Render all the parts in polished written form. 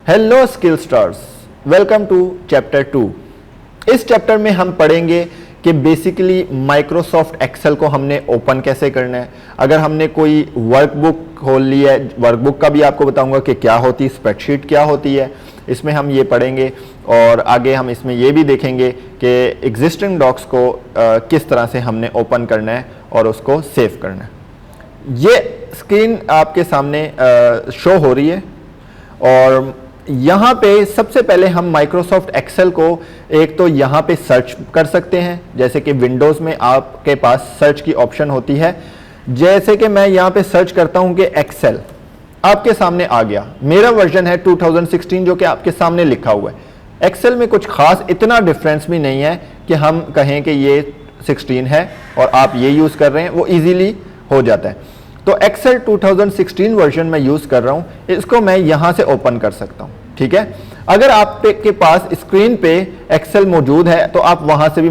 Hello skill stars, welcome to chapter 2। इस chapter में हम पढ़ेंगे कि बेसिकली माइक्रोसॉफ्ट एक्सेल को हमने ओपन कैसे करना है। अगर हमने कोई वर्कबुक खोल ली है, वर्कबुक का भी आपको बताऊंगा कि क्या होती है, स्प्रेडशीट क्या होती है, इसमें हम ये पढ़ेंगे। और आगे हम इसमें ये भी देखेंगे कि एग्जिस्टिंग डॉक्स को किस तरह से हमने ओपन करना है और उसको सेव करना है। ये स्क्रीन आपके सामने शो हो रही है और यहाँ पे सबसे पहले हम माइक्रोसॉफ्ट एक्सेल को एक तो यहाँ पे सर्च कर सकते हैं, जैसे कि विंडोज़ में आपके पास सर्च की ऑप्शन होती है। जैसे कि मैं यहाँ पे सर्च करता हूँ कि एक्सेल, आपके सामने आ गया। मेरा वर्जन है 2016 जो कि आपके सामने लिखा हुआ है। एक्सेल में कुछ खास इतना डिफरेंस भी नहीं है कि हम कहें कि ये 16 है और आप ये यूज़ कर रहे हैं, वो ईजीली हो जाता है। तो एक्सेल 2016 वर्जन में यूज़ कर रहा हूँ, इसको मैं यहाँ से ओपन कर सकता हूँ। ठीक है, अगर आपके पास स्क्रीन पे एक्सेल मौजूद है तो आप वहाँ से भी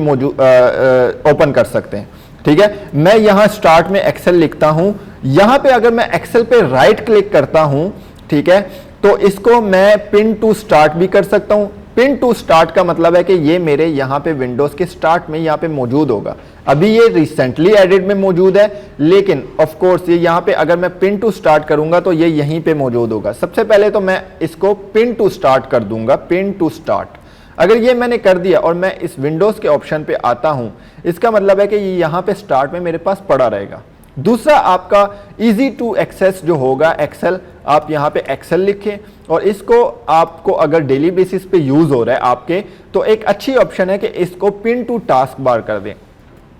ओपन कर सकते हैं। ठीक है, मैं यहाँ स्टार्ट में एक्सेल लिखता हूँ। यहाँ पे अगर मैं एक्सेल पे राइट क्लिक करता हूँ, ठीक है, तो इसको मैं पिन टू स्टार्ट भी कर सकता हूँ। पिन टू स्टार्ट का मतलब है कि ये मेरे यहाँ पे विंडोज़ के स्टार्ट में यहाँ पे मौजूद होगा। अभी ये रिसेंटली एडिट में मौजूद है, लेकिन ऑफ कोर्स ये यहाँ पे अगर मैं पिन टू स्टार्ट करूंगा तो ये यहीं पे मौजूद होगा। सबसे पहले तो मैं इसको पिन टू स्टार्ट कर दूंगा, पिन टू स्टार्ट। अगर ये मैंने कर दिया और मैं इस विंडोज़ के ऑप्शन पे आता हूँ, इसका मतलब है कि ये यहाँ पे स्टार्ट में मेरे पास पड़ा रहेगा। दूसरा, आपका इजी टू एक्सेस जो होगा एक्सेल, आप यहाँ पे एक्सेल लिखें और इसको आपको अगर डेली बेसिस पे यूज़ हो रहा है आपके, तो एक अच्छी ऑप्शन है कि इसको पिन टू टास्क बार कर दें।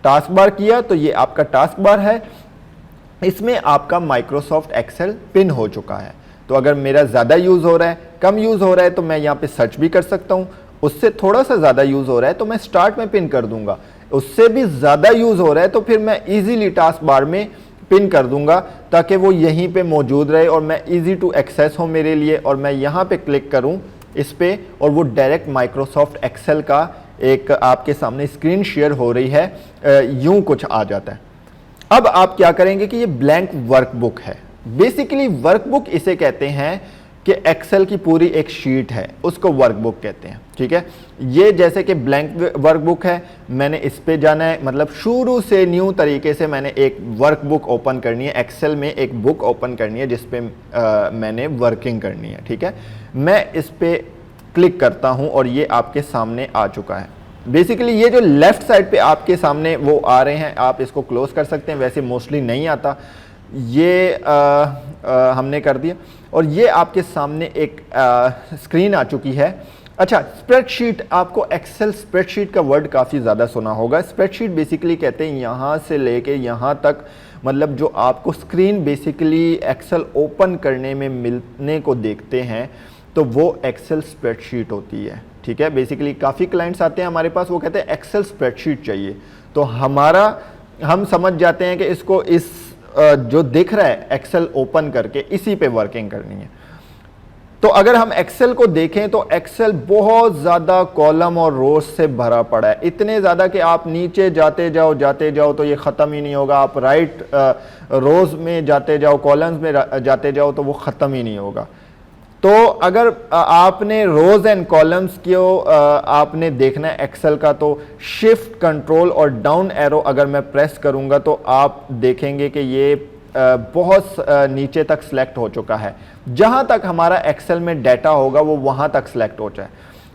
टास्क बार किया तो ये आपका टास्क बार है, इसमें आपका माइक्रोसॉफ्ट एक्सेल पिन हो चुका है। तो अगर मेरा ज़्यादा यूज़ हो रहा है, कम यूज़ हो रहा है, तो मैं यहाँ पे सर्च भी कर सकता हूँ। उससे थोड़ा सा ज़्यादा यूज़ हो रहा है तो मैं स्टार्ट में पिन कर दूंगा। उससे भी ज़्यादा यूज़ हो रहा है तो फिर मैं इजीली टास्क बार में पिन कर दूंगा, ताकि वो यहीं पे मौजूद रहे और मैं इजी टू एक्सेस हो मेरे लिए। और मैं यहाँ पे क्लिक करूँ इस पे और वो डायरेक्ट माइक्रोसॉफ्ट एक्सेल का एक आपके सामने स्क्रीन शेयर हो रही है, यूं कुछ आ जाता है। अब आप क्या करेंगे कि ये ब्लैंक वर्कबुक है। बेसिकली वर्कबुक इसे कहते हैं कि एक्सेल की पूरी एक शीट है, उसको वर्कबुक कहते हैं। ठीक है, ये जैसे कि ब्लैंक वर्कबुक है, मैंने इस पे जाना है, मतलब शुरू से न्यू तरीके से मैंने एक वर्कबुक ओपन करनी है। एक्सेल में एक बुक ओपन करनी है जिसपे मैंने वर्किंग करनी है। ठीक है, मैं इस पे क्लिक करता हूं और ये आपके सामने आ चुका है। बेसिकली ये जो लेफ्ट साइड पे आपके सामने वो आ रहे हैं, आप इसको क्लोज कर सकते हैं, वैसे मोस्टली नहीं आता। ये हमने कर दिया और ये आपके सामने एक स्क्रीन आ चुकी है। अच्छा, स्प्रेडशीट, आपको एक्सेल स्प्रेडशीट का वर्ड काफ़ी ज़्यादा सुना होगा। स्प्रेडशीट बेसिकली कहते हैं यहाँ से लेके यहाँ तक, मतलब जो आपको स्क्रीन बेसिकली एक्सेल ओपन करने में मिलने को देखते हैं, तो वो एक्सेल स्प्रेडशीट होती है। ठीक है, बेसिकली काफ़ी क्लाइंट्स आते हैं हमारे पास, वो कहते हैं एक्सेल स्प्रेडशीट चाहिए। तो हम समझ जाते हैं कि इसको इस जो दिख रहा है एक्सेल ओपन करके, इसी पे वर्किंग करनी है। तो अगर हम एक्सेल को देखें तो एक्सेल बहुत ज़्यादा कॉलम और रोज से भरा पड़ा है, इतने ज़्यादा कि आप नीचे जाते जाओ तो ये ख़त्म ही नहीं होगा। आप राइट रोज में जाते जाओ, कॉलम्स में जाते जाओ तो वो ख़त्म ही नहीं होगा। तो अगर आपने रोज एंड कॉलम्स को आपने देखना है एक्सेल का, तो शिफ्ट कंट्रोल और डाउन एरो अगर मैं प्रेस करूंगा तो आप देखेंगे कि ये बहुत नीचे तक सिलेक्ट हो चुका है। जहां तक हमारा एक्सेल में डाटा होगा वो वहां तक सिलेक्ट हो जाए।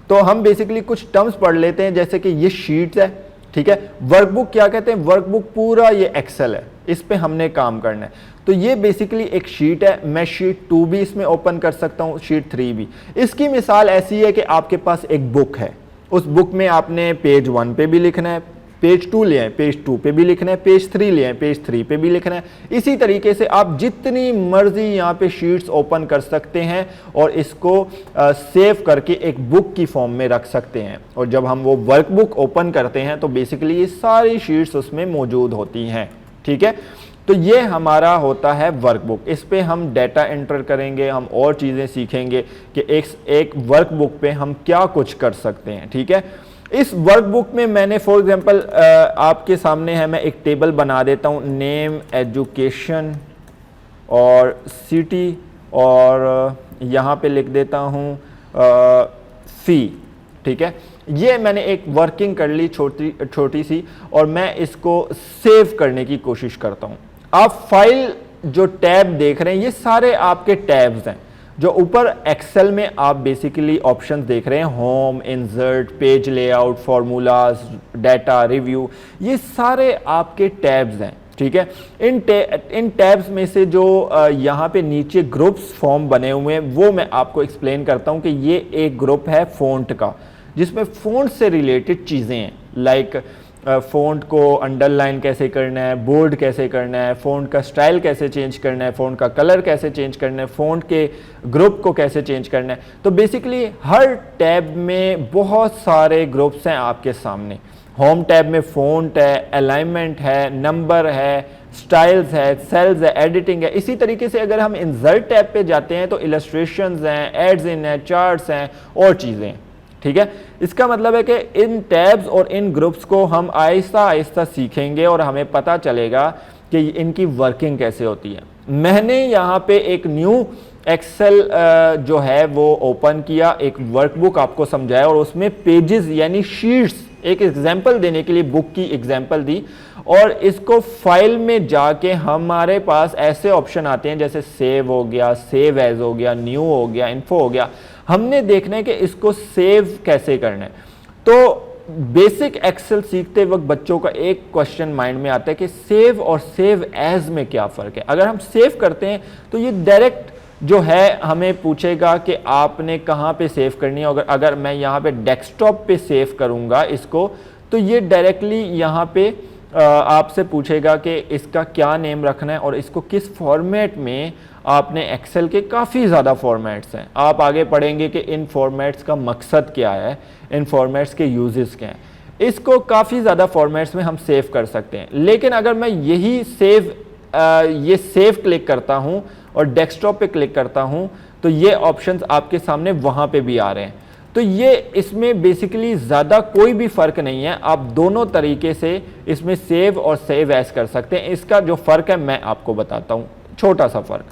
तो हम बेसिकली कुछ टर्म्स पढ़ लेते हैं, जैसे कि ये शीट्स है। ठीक है, वर्कबुक क्या कहते हैं? वर्कबुक पूरा ये एक्सेल है, इस पे हमने काम करना है। तो ये बेसिकली एक शीट है। मैं शीट 2 भी इसमें ओपन कर सकता हूँ, शीट 3 भी। इसकी मिसाल ऐसी है कि आपके पास एक बुक है, उस बुक में आपने पेज 1 पे भी लिखना है, पेज 2 ले आए, पेज 2 पे भी लिखना है, पेज 3 ले आए, पेज 3 पे भी लिखना है। इसी तरीके से आप जितनी मर्जी यहाँ पे शीट्स ओपन कर सकते हैं और इसको सेव करके एक बुक की फॉर्म में रख सकते हैं। और जब हम वो वर्कबुक ओपन करते हैं तो बेसिकली ये सारी शीट्स उसमें मौजूद होती हैं। ठीक है, तो ये हमारा होता है वर्कबुक। इस पे हम डाटा एंटर करेंगे, हम और चीज़ें सीखेंगे कि एक वर्कबुक पे हम क्या कुछ कर सकते हैं। ठीक है, इस वर्कबुक में मैंने फॉर एग्जांपल आपके सामने है, मैं एक टेबल बना देता हूँ, नेम, एजुकेशन और सिटी, और यहाँ पे लिख देता हूँ सी, ठीक है। ये मैंने एक वर्किंग कर ली छोटी सी, और मैं इसको सेव करने की कोशिश करता हूं। आप फाइल जो टैब देख रहे हैं ये सारे आपके टैब्स हैं। जो ऊपर एक्सेल में आप बेसिकली ऑप्शंस देख रहे हैं, home, insert, page layout, formulas, data, review, ये सारे आपके टैब्स हैं, ठीक है। इन टैब्स में से जो यहाँ पे नीचे ग्रुप्स फॉर्म बने हुए हैं वो मैं आपको एक्सप्लेन करता हूँ कि ये एक ग्रुप है फ़ॉन्ट का, जिसमें फ़ॉन्ट से रिलेटेड चीज़ें हैं, लाइक फ़ॉन्ट को अंडरलाइन कैसे करना है, बोल्ड कैसे करना है, फ़ॉन्ट का स्टाइल कैसे चेंज करना है, फ़ॉन्ट का कलर कैसे चेंज करना है, फ़ॉन्ट के ग्रुप को कैसे चेंज करना है। तो बेसिकली हर टैब में बहुत सारे ग्रुप्स हैं आपके सामने। होम टैब में फ़ॉन्ट है, अलाइनमेंट है, नंबर है, स्टाइल्स है, सेल्स है, एडिटिंग है। इसी तरीके से अगर हम इंसर्ट टैब पे जाते हैं तो इलस्ट्रेशंस हैं, एड्स इन है, चार्ट्स हैं और चीज़ें हैं, ठीक है। इसका मतलब है कि इन टैब्स और इन ग्रुप्स को हम आहिस्ता आहिस्ता सीखेंगे और हमें पता चलेगा कि इनकी वर्किंग कैसे होती है। मैंने यहाँ पे एक न्यू एक्सेल जो है वो ओपन किया, एक वर्कबुक आपको समझाया और उसमें पेजेस यानी शीट्स, एक एग्जाम्पल देने के लिए बुक की एग्जाम्पल दी, और इसको फाइल में जाके हमारे पास ऐसे ऑप्शन आते हैं जैसे सेव हो गया, सेव एज हो गया, न्यू हो गया, इन्फो हो गया। हमने देखना है कि इसको सेव कैसे करना है। तो बेसिक एक्सेल सीखते वक्त बच्चों का एक क्वेश्चन माइंड में आता है कि सेव और सेव एज में क्या फ़र्क है। अगर हम सेव करते हैं तो ये डायरेक्ट जो है हमें पूछेगा कि आपने कहाँ पे सेव करनी है। अगर मैं यहाँ पे डेस्कटॉप पे सेव करूँगा इसको, तो ये डायरेक्टली यहाँ पे आपसे पूछेगा कि इसका क्या नेम रखना है और इसको किस फॉर्मेट में आपने। एक्सेल के काफ़ी ज़्यादा फॉर्मेट्स हैं, आप आगे पढ़ेंगे कि इन फॉर्मेट्स का मकसद क्या है, इन फॉर्मेट्स के यूजेस क्या हैं। इसको काफ़ी ज़्यादा फॉर्मेट्स में हम सेव कर सकते हैं। लेकिन अगर मैं यही ये सेव क्लिक करता हूँ और डेस्कटॉप पे क्लिक करता हूँ तो ये ऑप्शंस आपके सामने वहाँ पे भी आ रहे हैं। तो ये इसमें बेसिकली ज़्यादा कोई भी फ़र्क नहीं है, आप दोनों तरीके से इसमें सेव और सेव एज कर सकते हैं। इसका जो फ़र्क है मैं आपको बताता हूँ, छोटा सा फ़र्क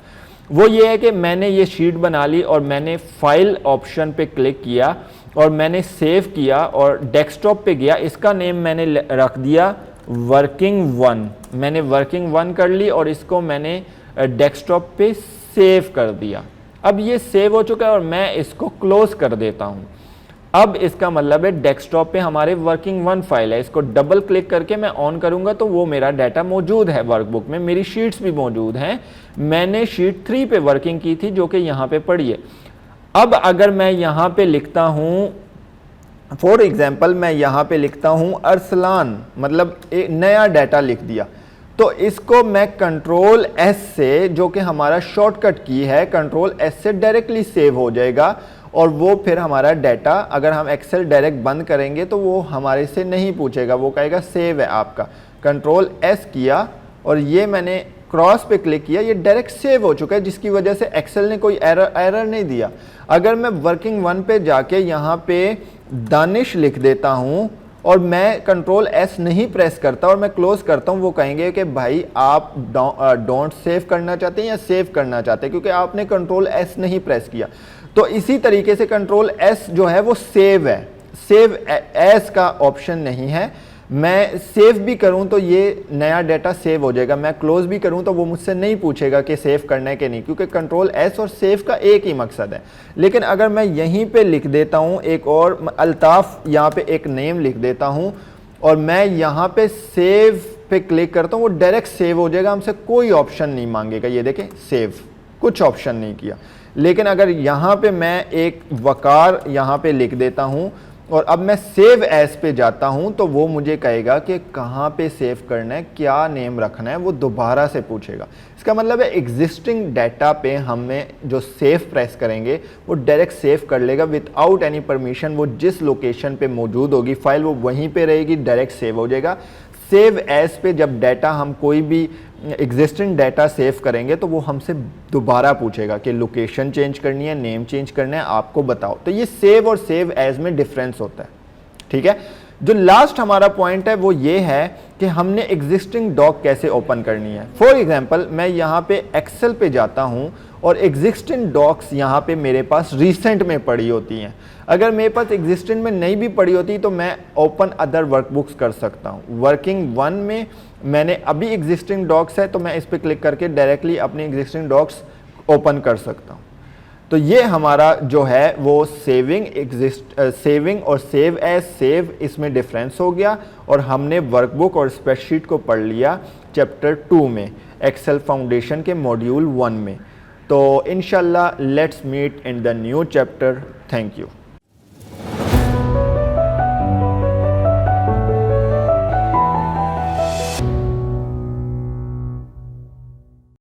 वो ये है कि मैंने ये शीट बना ली और मैंने फाइल ऑप्शन पे क्लिक किया और मैंने सेव किया और डेस्कटॉप पे गया। इसका नेम मैंने रख दिया वर्किंग 1, मैंने वर्किंग 1 कर ली और इसको मैंने डेस्कटॉप पे सेव कर दिया। अब ये सेव हो चुका है और मैं इसको क्लोज कर देता हूँ। अब इसका मतलब है डेस्कटॉप पे हमारे वर्किंग 1 फाइल है, इसको डबल क्लिक करके मैं ऑन करूंगा तो वो मेरा डाटा मौजूद है वर्कबुक में, मेरी शीट्स भी मौजूद हैं। मैंने शीट 3 पे वर्किंग की थी जो कि यहाँ पे पड़ी है। अब अगर मैं यहाँ पे लिखता हूँ, फॉर एग्जाम्पल मैं यहाँ पे लिखता हूँ अरसलान, मतलब एक नया डाटा लिख दिया, तो इसको मैं कंट्रोल एस से, जो कि हमारा शॉर्टकट की है, कंट्रोल एस से डायरेक्टली सेव हो जाएगा और वो फिर हमारा डाटा, अगर हम एक्सेल डायरेक्ट बंद करेंगे तो वो हमारे से नहीं पूछेगा, वो कहेगा सेव है आपका। कंट्रोल एस किया और ये मैंने क्रॉस पे क्लिक किया, ये डायरेक्ट सेव हो चुका है, जिसकी वजह से एक्सेल ने कोई एरर नहीं दिया। अगर मैं वर्किंग 1 पे जाके यहाँ पे दानिश लिख देता हूँ और मैं कंट्रोल एस नहीं प्रेस करता और मैं क्लोज करता हूँ, वो कहेंगे कि भाई आप डोंट सेव करना चाहते हैं या सेव करना चाहते हैं, क्योंकि आपने कंट्रोल एस नहीं प्रेस किया। तो इसी तरीके से कंट्रोल एस जो है वो सेव है, सेव एस का ऑप्शन नहीं है। मैं सेव भी करूं तो ये नया डाटा सेव हो जाएगा, मैं क्लोज भी करूं तो वो मुझसे नहीं पूछेगा कि सेव करना है कि नहीं, क्योंकि कंट्रोल एस और सेव का एक ही मकसद है। लेकिन अगर मैं यहीं पे लिख देता हूं एक और अल्ताफ, यहाँ पे एक नेम लिख देता हूं और मैं यहाँ पे सेव पे क्लिक करता हूँ, वो डायरेक्ट सेव हो जाएगा, हमसे कोई ऑप्शन नहीं मांगेगा। ये देखें सेव, कुछ ऑप्शन नहीं किया। लेकिन अगर यहाँ पे मैं एक वकार यहाँ पे लिख देता हूँ और अब मैं सेव एज पे जाता हूँ तो वो मुझे कहेगा कि कहाँ पे सेव करना है, क्या नेम रखना है, वो दोबारा से पूछेगा। इसका मतलब है एग्जिस्टिंग डाटा पे हमें जो सेव प्रेस करेंगे वो डायरेक्ट सेव कर लेगा विदाउट एनी परमिशन। वो जिस लोकेशन पे मौजूद होगी फाइल वो वहीं पे रहेगी, डायरेक्ट सेव हो जाएगा। सेव एज पे जब डाटा हम कोई भी एग्जिस्टिंग डाटा सेव करेंगे तो वो हमसे दोबारा पूछेगा कि लोकेशन चेंज करनी है, नेम चेंज करना है, आपको बताओ। तो ये सेव और सेव एज में डिफरेंस होता है, ठीक है। जो लास्ट हमारा पॉइंट है वो ये है कि हमने एग्जिस्टिंग डॉक कैसे ओपन करनी है। फॉर एग्जांपल मैं यहाँ पे एक्सेल पे जाता हूँ और एग्जिस्टिंग डॉक्स यहाँ पे मेरे पास रिसेंट में पड़ी होती हैं। अगर मेरे पास एग्जिस्टिंग में नहीं भी पड़ी होती तो मैं ओपन अदर वर्कबुक्स कर सकता हूँ। वर्किंग 1 में मैंने अभी एग्जिस्टिंग डॉक्स है तो मैं इस पर क्लिक करके डायरेक्टली अपनी एग्जिस्टिंग डॉक्स ओपन कर सकता हूँ। तो ये हमारा जो है वो सेविंग और सेव एज सेव, इसमें डिफरेंस हो गया और हमने वर्कबुक और स्प्रेडशीट को पढ़ लिया चैप्टर 2 में, एक्सेल फाउंडेशन के मॉड्यूल 1 में। तो इंशाल्लाह let's meet in the new chapter. Thank you.